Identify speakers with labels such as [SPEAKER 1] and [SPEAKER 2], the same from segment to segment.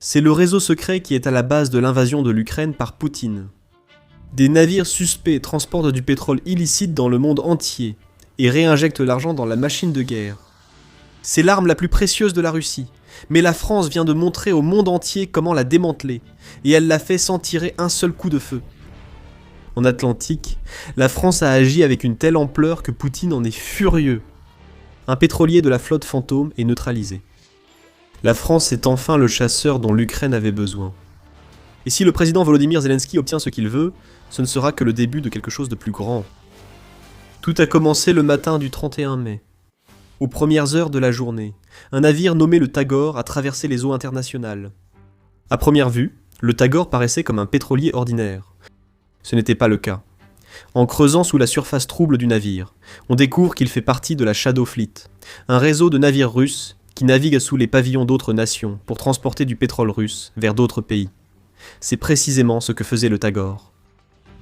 [SPEAKER 1] C'est le réseau secret qui est à la base de l'invasion de l'Ukraine par Poutine. Des navires suspects transportent du pétrole illicite dans le monde entier et réinjectent l'argent dans la machine de guerre. C'est l'arme la plus précieuse de la Russie, mais la France vient de montrer au monde entier comment la démanteler, et elle l'a fait sans tirer un seul coup de feu. En Atlantique, la France a agi avec une telle ampleur que Poutine en est furieux. Un pétrolier de la flotte fantôme est neutralisé. La France est enfin le chasseur dont l'Ukraine avait besoin. Et si le président Volodymyr Zelensky obtient ce qu'il veut, ce ne sera que le début de quelque chose de plus grand. Tout a commencé le matin du 31 mai. Aux premières heures de la journée, un navire nommé le Tagor a traversé les eaux internationales. À première vue, le Tagor paraissait comme un pétrolier ordinaire. Ce n'était pas le cas. En creusant sous la surface trouble du navire, on découvre qu'il fait partie de la Shadow Fleet, un réseau de navires russes qui naviguent sous les pavillons d'autres nations pour transporter du pétrole russe vers d'autres pays. C'est précisément ce que faisait le Tagor.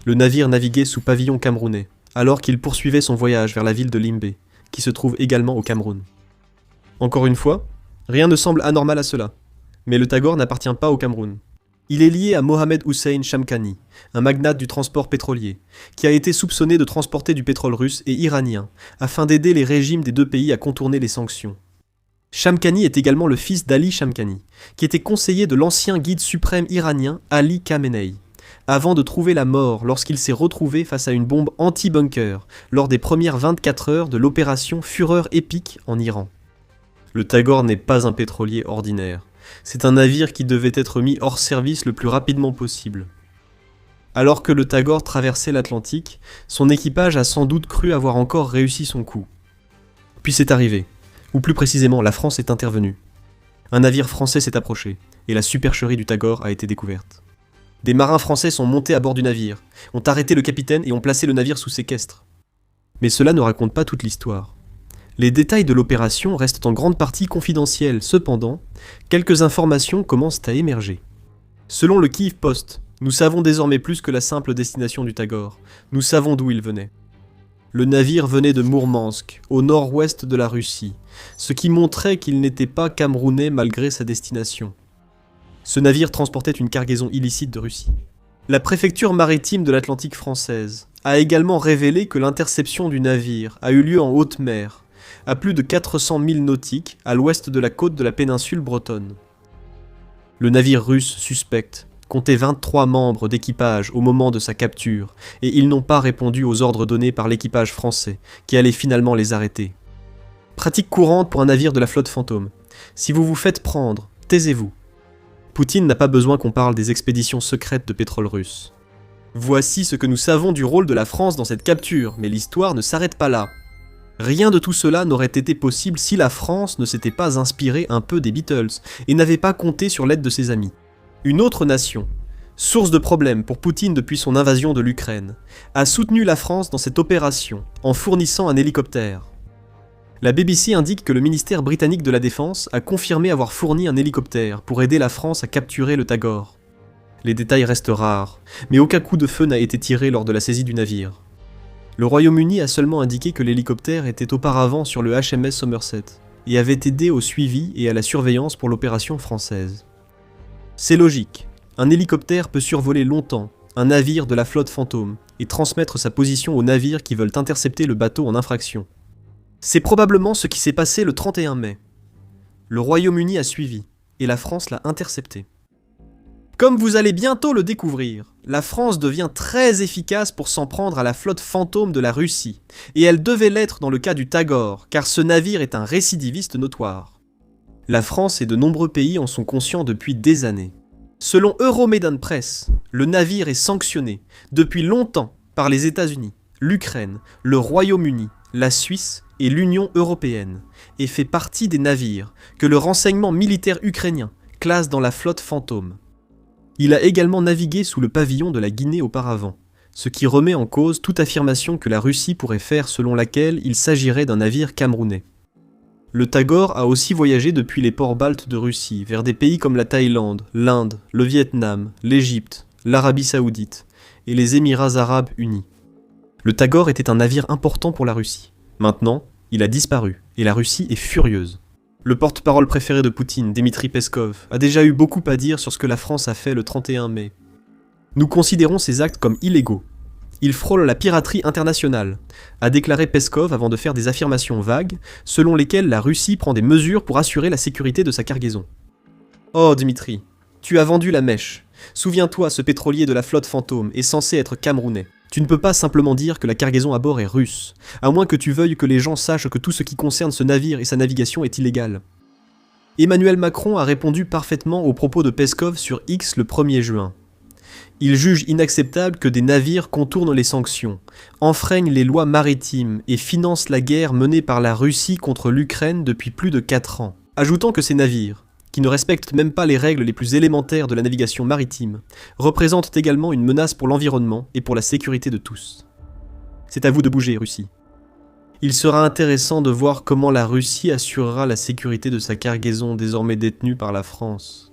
[SPEAKER 1] Le navire naviguait sous pavillon camerounais, alors qu'il poursuivait son voyage vers la ville de Limbé, qui se trouve également au Cameroun. Encore une fois, rien ne semble anormal à cela, mais le Tagor n'appartient pas au Cameroun. Il est lié à Mohamed Hussein Shamkhani, un magnate du transport pétrolier, qui a été soupçonné de transporter du pétrole russe et iranien, afin d'aider les régimes des deux pays à contourner les sanctions. Shamkhani est également le fils d'Ali Shamkhani, qui était conseiller de l'ancien guide suprême iranien Ali Khamenei, avant de trouver la mort lorsqu'il s'est retrouvé face à une bombe anti-bunker lors des premières 24 heures de l'opération Fureur épique en Iran. Le Tagor n'est pas un pétrolier ordinaire, c'est un navire qui devait être mis hors service le plus rapidement possible. Alors que le Tagor traversait l'Atlantique, son équipage a sans doute cru avoir encore réussi son coup. Puis c'est arrivé. Ou plus précisément, la France est intervenue. Un navire français s'est approché, et la supercherie du Tagor a été découverte. Des marins français sont montés à bord du navire, ont arrêté le capitaine et ont placé le navire sous séquestre. Mais cela ne raconte pas toute l'histoire. Les détails de l'opération restent en grande partie confidentiels, cependant, quelques informations commencent à émerger. Selon le Kyiv Post, nous savons désormais plus que la simple destination du Tagor. Nous savons d'où il venait. Le navire venait de Mourmansk, au nord-ouest de la Russie, ce qui montrait qu'il n'était pas camerounais malgré sa destination. Ce navire transportait une cargaison illicite de Russie. La préfecture maritime de l'Atlantique française a également révélé que l'interception du navire a eu lieu en haute mer, à plus de 400 milles nautiques à l'ouest de la côte de la péninsule bretonne. Le navire russe suspect comptait 23 membres d'équipage au moment de sa capture, et ils n'ont pas répondu aux ordres donnés par l'équipage français, qui allait finalement les arrêter. Pratique courante pour un navire de la flotte fantôme. Si vous vous faites prendre, taisez-vous. Poutine n'a pas besoin qu'on parle des expéditions secrètes de pétrole russe. Voici ce que nous savons du rôle de la France dans cette capture, mais l'histoire ne s'arrête pas là. Rien de tout cela n'aurait été possible si la France ne s'était pas inspirée un peu des Beatles et n'avait pas compté sur l'aide de ses amis. Une autre nation, source de problèmes pour Poutine depuis son invasion de l'Ukraine, a soutenu la France dans cette opération en fournissant un hélicoptère. La BBC indique que le ministère britannique de la Défense a confirmé avoir fourni un hélicoptère pour aider la France à capturer le Tagor. Les détails restent rares, mais aucun coup de feu n'a été tiré lors de la saisie du navire. Le Royaume-Uni a seulement indiqué que l'hélicoptère était auparavant sur le HMS Somerset et avait aidé au suivi et à la surveillance pour l'opération française. C'est logique, un hélicoptère peut survoler longtemps un navire de la flotte fantôme et transmettre sa position aux navires qui veulent intercepter le bateau en infraction. C'est probablement ce qui s'est passé le 31 mai. Le Royaume-Uni a suivi, et la France l'a intercepté. Comme vous allez bientôt le découvrir, la France devient très efficace pour s'en prendre à la flotte fantôme de la Russie, et elle devait l'être dans le cas du Tagor, car ce navire est un récidiviste notoire. La France et de nombreux pays en sont conscients depuis des années. Selon Euromaidan Press, le navire est sanctionné depuis longtemps par les États-Unis, l'Ukraine, le Royaume-Uni, la Suisse et l'Union européenne, et fait partie des navires que le renseignement militaire ukrainien classe dans la flotte fantôme. Il a également navigué sous le pavillon de la Guinée auparavant, ce qui remet en cause toute affirmation que la Russie pourrait faire selon laquelle il s'agirait d'un navire camerounais. Le Tagor a aussi voyagé depuis les ports baltes de Russie vers des pays comme la Thaïlande, l'Inde, le Vietnam, l'Égypte, l'Arabie Saoudite et les Émirats Arabes Unis. Le Tagor était un navire important pour la Russie. Maintenant, il a disparu et la Russie est furieuse. Le porte-parole préféré de Poutine, Dmitri Peskov, a déjà eu beaucoup à dire sur ce que la France a fait le 31 mai. Nous considérons ces actes comme illégaux. Ils frôlent la piraterie internationale, a déclaré Peskov avant de faire des affirmations vagues, selon lesquelles la Russie prend des mesures pour assurer la sécurité de sa cargaison. Oh Dmitri, tu as vendu la mèche. Souviens-toi, ce pétrolier de la flotte fantôme est censé être camerounais. Tu ne peux pas simplement dire que la cargaison à bord est russe, à moins que tu veuilles que les gens sachent que tout ce qui concerne ce navire et sa navigation est illégal. Emmanuel Macron a répondu parfaitement aux propos de Peskov sur X le 1er juin. Il juge inacceptable que des navires contournent les sanctions, enfreignent les lois maritimes et financent la guerre menée par la Russie contre l'Ukraine depuis plus de 4 ans, ajoutant que ces navires, qui ne respectent même pas les règles les plus élémentaires de la navigation maritime, représentent également une menace pour l'environnement et pour la sécurité de tous. C'est à vous de bouger, Russie. Il sera intéressant de voir comment la Russie assurera la sécurité de sa cargaison désormais détenue par la France.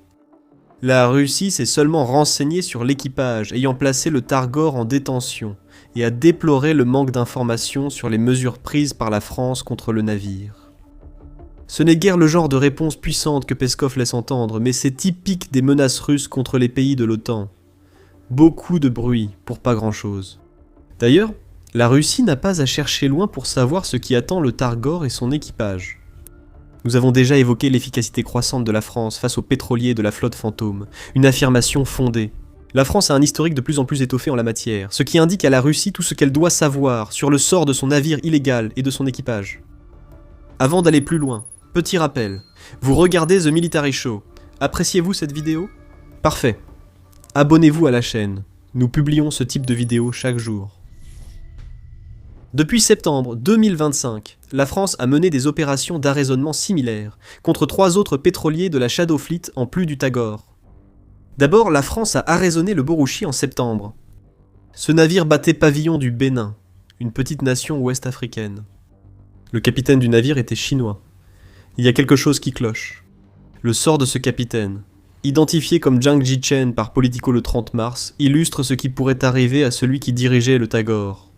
[SPEAKER 1] La Russie s'est seulement renseignée sur l'équipage ayant placé le Targor en détention et a déploré le manque d'informations sur les mesures prises par la France contre le navire. Ce n'est guère le genre de réponse puissante que Peskov laisse entendre, mais c'est typique des menaces russes contre les pays de l'OTAN. Beaucoup de bruit pour pas grand-chose. D'ailleurs, la Russie n'a pas à chercher loin pour savoir ce qui attend le Targor et son équipage. Nous avons déjà évoqué l'efficacité croissante de la France face aux pétroliers de la flotte fantôme, une affirmation fondée. La France a un historique de plus en plus étoffé en la matière, ce qui indique à la Russie tout ce qu'elle doit savoir sur le sort de son navire illégal et de son équipage. Avant d'aller plus loin, petit rappel, vous regardez The Military Show. Appréciez-vous cette vidéo ? Parfait. Abonnez-vous à la chaîne. Nous publions ce type de vidéos chaque jour. Depuis septembre 2025, la France a mené des opérations d'arraisonnement similaires contre 3 autres pétroliers de la Shadow Fleet en plus du Tagor. D'abord, la France a arraisonné le Borouchi en septembre. Ce navire battait pavillon du Bénin, une petite nation ouest-africaine. Le capitaine du navire était chinois. Il y a quelque chose qui cloche. Le sort de ce capitaine, identifié comme Jiang Jichen par Politico le 30 mars, illustre ce qui pourrait arriver à celui qui dirigeait le Tagor.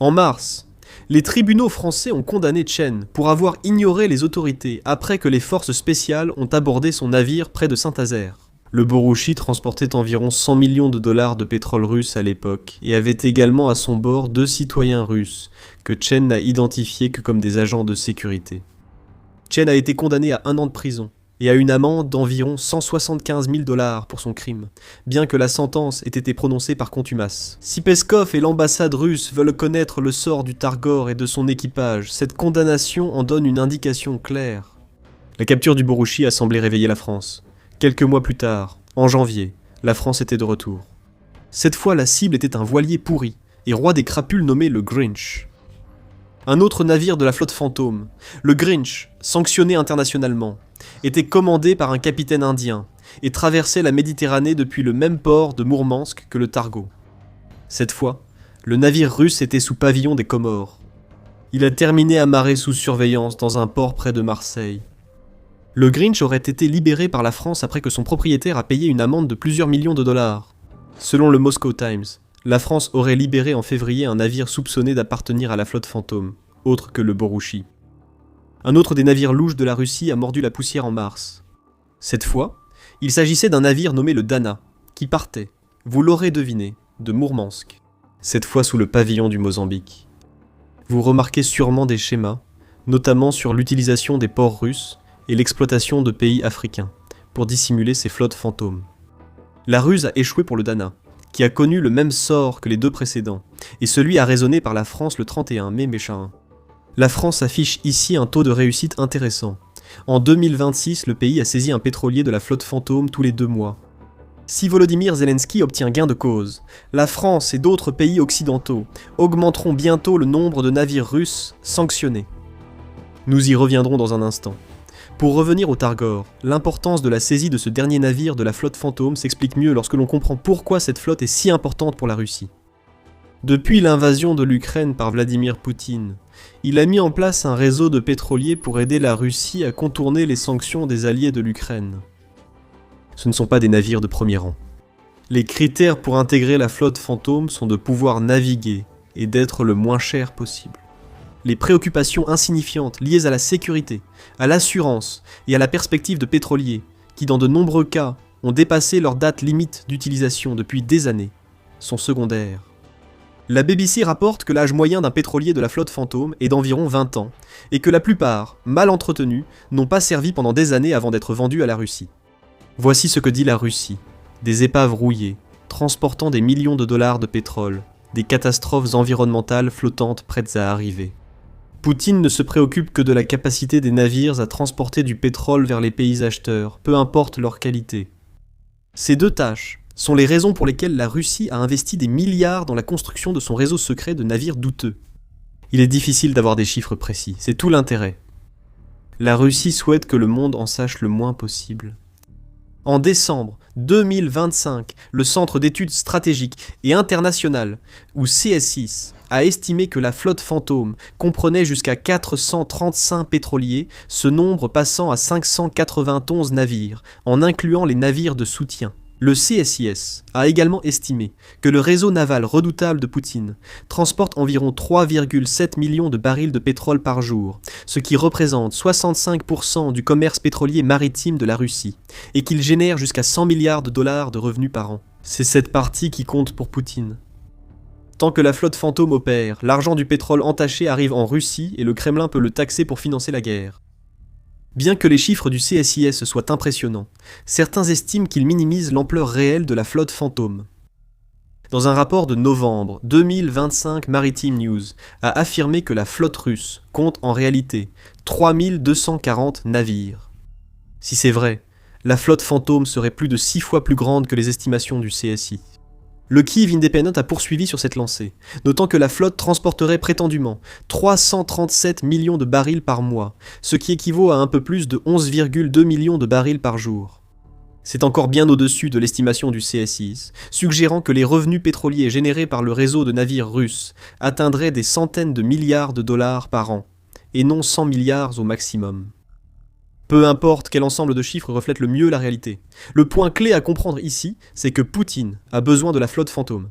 [SPEAKER 1] En mars, les tribunaux français ont condamné Chen pour avoir ignoré les autorités après que les forces spéciales ont abordé son navire près de Saint-Nazaire. Le Borouchi transportait environ 100 millions de dollars de pétrole russe à l'époque et avait également à son bord 2 citoyens russes que Chen n'a identifiés que comme des agents de sécurité. Chen a été condamné à 1 an de prison et à une amende d'environ 175 000 dollars pour son crime, bien que la sentence ait été prononcée par contumace. Si Peskov et l'ambassade russe veulent connaître le sort du Targor et de son équipage, cette condamnation en donne une indication claire. La capture du Borouchi a semblé réveiller la France. Quelques mois plus tard, en janvier, la France était de retour. Cette fois, la cible était un voilier pourri et roi des crapules nommé le Grinch. Un autre navire de la flotte fantôme, le Grinch, sanctionné internationalement, était commandé par un capitaine indien et traversait la Méditerranée depuis le même port de Mourmansk que le Targo. Cette fois, le navire russe était sous pavillon des Comores. Il a terminé amarré sous surveillance dans un port près de Marseille. Le Grinch aurait été libéré par la France après que son propriétaire a payé une amende de plusieurs millions de dollars. Selon le Moscow Times, la France aurait libéré en février un navire soupçonné d'appartenir à la flotte fantôme, autre que le Borouchi. Un autre des navires louches de la Russie a mordu la poussière en mars. Cette fois, il s'agissait d'un navire nommé le Dana, qui partait, vous l'aurez deviné, de Mourmansk, cette fois sous le pavillon du Mozambique. Vous remarquez sûrement des schémas, notamment sur l'utilisation des ports russes et l'exploitation de pays africains, pour dissimuler ces flottes fantômes. La ruse a échoué pour le Dana, qui a connu le même sort que les 2 précédents, et celui arraisonné par la France le 31 mai méchain. La France affiche ici un taux de réussite intéressant. En 2026, le pays a saisi un pétrolier de la flotte fantôme tous les 2 mois. Si Volodymyr Zelensky obtient gain de cause, la France et d'autres pays occidentaux augmenteront bientôt le nombre de navires russes sanctionnés. Nous y reviendrons dans un instant. Pour revenir au Targor, l'importance de la saisie de ce dernier navire de la flotte fantôme s'explique mieux lorsque l'on comprend pourquoi cette flotte est si importante pour la Russie. Depuis l'invasion de l'Ukraine par Vladimir Poutine, il a mis en place un réseau de pétroliers pour aider la Russie à contourner les sanctions des alliés de l'Ukraine. Ce ne sont pas des navires de premier rang. Les critères pour intégrer la flotte fantôme sont de pouvoir naviguer et d'être le moins cher possible. les préoccupations insignifiantes liées à la sécurité, à l'assurance et à la perspective de pétroliers, qui dans de nombreux cas ont dépassé leur date limite d'utilisation depuis des années, sont secondaires. La BBC rapporte que l'âge moyen d'un pétrolier de la flotte Fantôme est d'environ 20 ans, et que la plupart, mal entretenus, n'ont pas servi pendant des années avant d'être vendus à la Russie. Voici ce que dit la Russie. Des épaves rouillées, transportant des millions de dollars de pétrole, des catastrophes environnementales flottantes prêtes à arriver. Poutine ne se préoccupe que de la capacité des navires à transporter du pétrole vers les pays acheteurs, peu importe leur qualité. Ces deux tâches sont les raisons pour lesquelles la Russie a investi des milliards dans la construction de son réseau secret de navires douteux. Il est difficile d'avoir des chiffres précis, c'est tout l'intérêt. La Russie souhaite que le monde en sache le moins possible. En décembre 2025, le Centre d'études stratégiques et internationales, ou CSIS, a estimé que la flotte Fantôme comprenait jusqu'à 435 pétroliers, ce nombre passant à 591 navires, en incluant les navires de soutien. Le CSIS a également estimé que le réseau naval redoutable de Poutine transporte environ 3,7 millions de barils de pétrole par jour, ce qui représente 65% du commerce pétrolier maritime de la Russie, et qu'il génère jusqu'à 100 milliards de dollars de revenus par an. C'est cette partie qui compte pour Poutine. Tant que la flotte Fantôme opère, l'argent du pétrole entaché arrive en Russie et le Kremlin peut le taxer pour financer la guerre. Bien que les chiffres du CSIS soient impressionnants, certains estiment qu'ils minimisent l'ampleur réelle de la flotte Fantôme. Dans un rapport de novembre 2025, Maritime News a affirmé que la flotte russe compte en réalité 3240 navires. Si c'est vrai, la flotte Fantôme serait plus de 6 fois plus grande que les estimations du CSI. Le Kyiv Independent a poursuivi sur cette lancée, notant que la flotte transporterait prétendument 337 millions de barils par mois, ce qui équivaut à un peu plus de 11,2 millions de barils par jour. C'est encore bien au-dessus de l'estimation du CSIS, suggérant que les revenus pétroliers générés par le réseau de navires russes atteindraient des centaines de milliards de dollars par an, et non 100 milliards au maximum. Peu importe quel ensemble de chiffres reflète le mieux la réalité. Le point clé à comprendre ici, c'est que Poutine a besoin de la flotte Fantôme.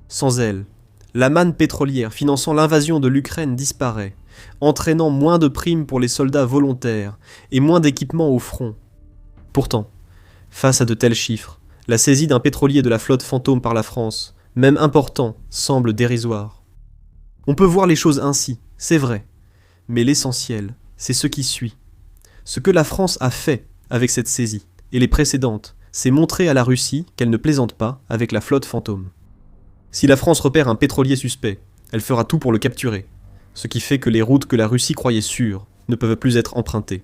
[SPEAKER 1] Sans elle, la manne pétrolière finançant l'invasion de l'Ukraine disparaît, entraînant moins de primes pour les soldats volontaires et moins d'équipements au front. Pourtant, face à de tels chiffres, la saisie d'un pétrolier de la flotte Fantôme par la France, même important, semble dérisoire. On peut voir les choses ainsi, c'est vrai, mais l'essentiel, c'est ce qui suit. Ce que la France a fait avec cette saisie, et les précédentes, c'est montrer à la Russie qu'elle ne plaisante pas avec la flotte Fantôme. Si la France repère un pétrolier suspect, elle fera tout pour le capturer, ce qui fait que les routes que la Russie croyait sûres ne peuvent plus être empruntées.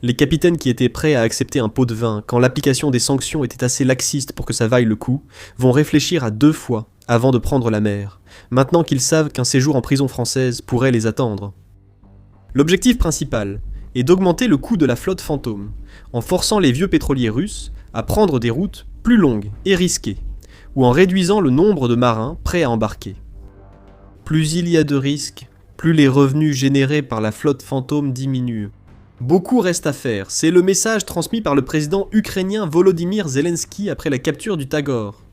[SPEAKER 1] Les capitaines qui étaient prêts à accepter un pot de vin quand l'application des sanctions était assez laxiste pour que ça vaille le coup, vont réfléchir à 2 fois avant de prendre la mer, maintenant qu'ils savent qu'un séjour en prison française pourrait les attendre. L'objectif principal est d'augmenter le coût de la flotte Fantôme, en forçant les vieux pétroliers russes à prendre des routes plus longues et risquées, ou en réduisant le nombre de marins prêts à embarquer. Plus il y a de risques, plus les revenus générés par la flotte Fantôme diminuent. Beaucoup reste à faire, c'est le message transmis par le président ukrainien Volodymyr Zelensky après la capture du Tagor.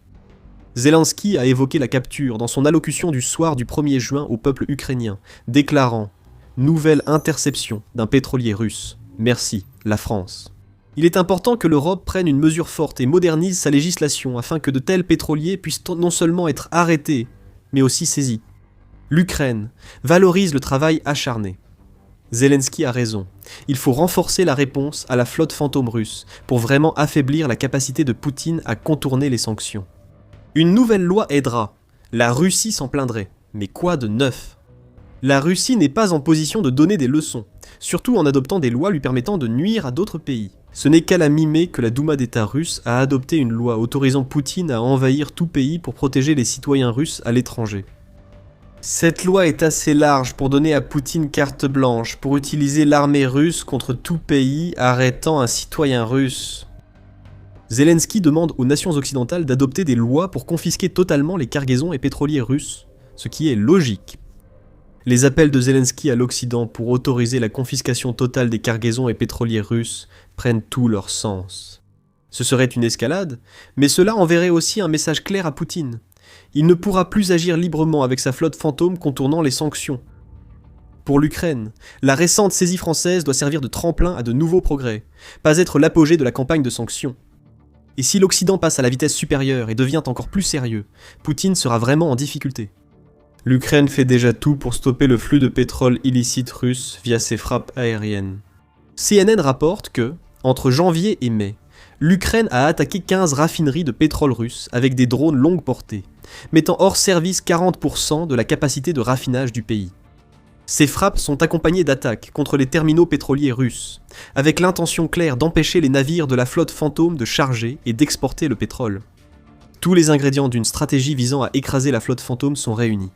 [SPEAKER 1] Zelensky a évoqué la capture dans son allocution du soir du 1er juin au peuple ukrainien, déclarant « Nouvelle interception d'un pétrolier russe. Merci, la France ». Il est important que l'Europe prenne une mesure forte et modernise sa législation afin que de tels pétroliers puissent non seulement être arrêtés, mais aussi saisis. L'Ukraine valorise le travail acharné. Zelensky a raison. Il faut renforcer la réponse à la flotte Fantôme russe pour vraiment affaiblir la capacité de Poutine à contourner les sanctions. Une nouvelle loi aidera. La Russie s'en plaindrait. Mais quoi de neuf ? La Russie n'est pas en position de donner des leçons, surtout en adoptant des lois lui permettant de nuire à d'autres pays. Ce n'est qu'à la mi-mai que la Douma d'État russe a adopté une loi autorisant Poutine à envahir tout pays pour protéger les citoyens russes à l'étranger. Cette loi est assez large pour donner à Poutine carte blanche pour utiliser l'armée russe contre tout pays arrêtant un citoyen russe. Zelensky demande aux nations occidentales d'adopter des lois pour confisquer totalement les cargaisons et pétroliers russes, ce qui est logique. Les appels de Zelensky à l'Occident pour autoriser la confiscation totale des cargaisons et pétroliers russes prennent tout leur sens. Ce serait une escalade, mais cela enverrait aussi un message clair à Poutine. Il ne pourra plus agir librement avec sa flotte Fantôme contournant les sanctions. Pour l'Ukraine, la récente saisie française doit servir de tremplin à de nouveaux progrès, pas être l'apogée de la campagne de sanctions. Et si l'Occident passe à la vitesse supérieure et devient encore plus sérieux, Poutine sera vraiment en difficulté. L'Ukraine fait déjà tout pour stopper le flux de pétrole illicite russe via ses frappes aériennes. CNN rapporte que, entre janvier et mai, l'Ukraine a attaqué 15 raffineries de pétrole russe avec des drones longue portée, mettant hors service 40% de la capacité de raffinage du pays. Ces frappes sont accompagnées d'attaques contre les terminaux pétroliers russes, avec l'intention claire d'empêcher les navires de la flotte fantôme de charger et d'exporter le pétrole. Tous les ingrédients d'une stratégie visant à écraser la flotte fantôme sont réunis.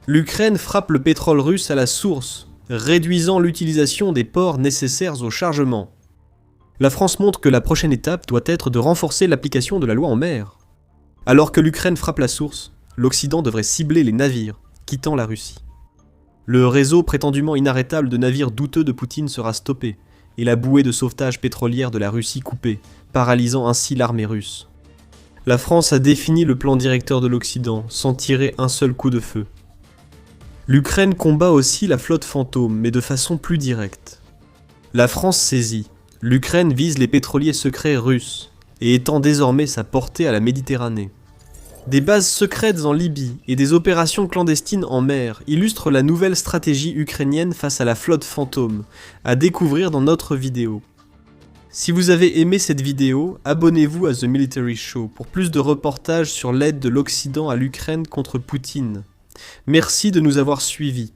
[SPEAKER 1] L'Ukraine frappe le pétrole russe à la source, réduisant l'utilisation des ports nécessaires au chargement. La France montre que la prochaine étape doit être de renforcer l'application de la loi en mer. Alors que l'Ukraine frappe la source, l'Occident devrait cibler les navires quittant la Russie. Le réseau prétendument inarrêtable de navires douteux de Poutine sera stoppé, et la bouée de sauvetage pétrolière de la Russie coupée, paralysant ainsi l'armée russe. La France a défini le plan directeur de l'Occident, sans tirer un seul coup de feu. L'Ukraine combat aussi la flotte fantôme, mais de façon plus directe. La France saisit. L'Ukraine vise les pétroliers secrets russes, et étend désormais sa portée à la Méditerranée. Des bases secrètes en Libye et des opérations clandestines en mer illustrent la nouvelle stratégie ukrainienne face à la flotte fantôme, à découvrir dans notre vidéo. Si vous avez aimé cette vidéo, abonnez-vous à The Military Show pour plus de reportages sur l'aide de l'Occident à l'Ukraine contre Poutine. Merci de nous avoir suivis.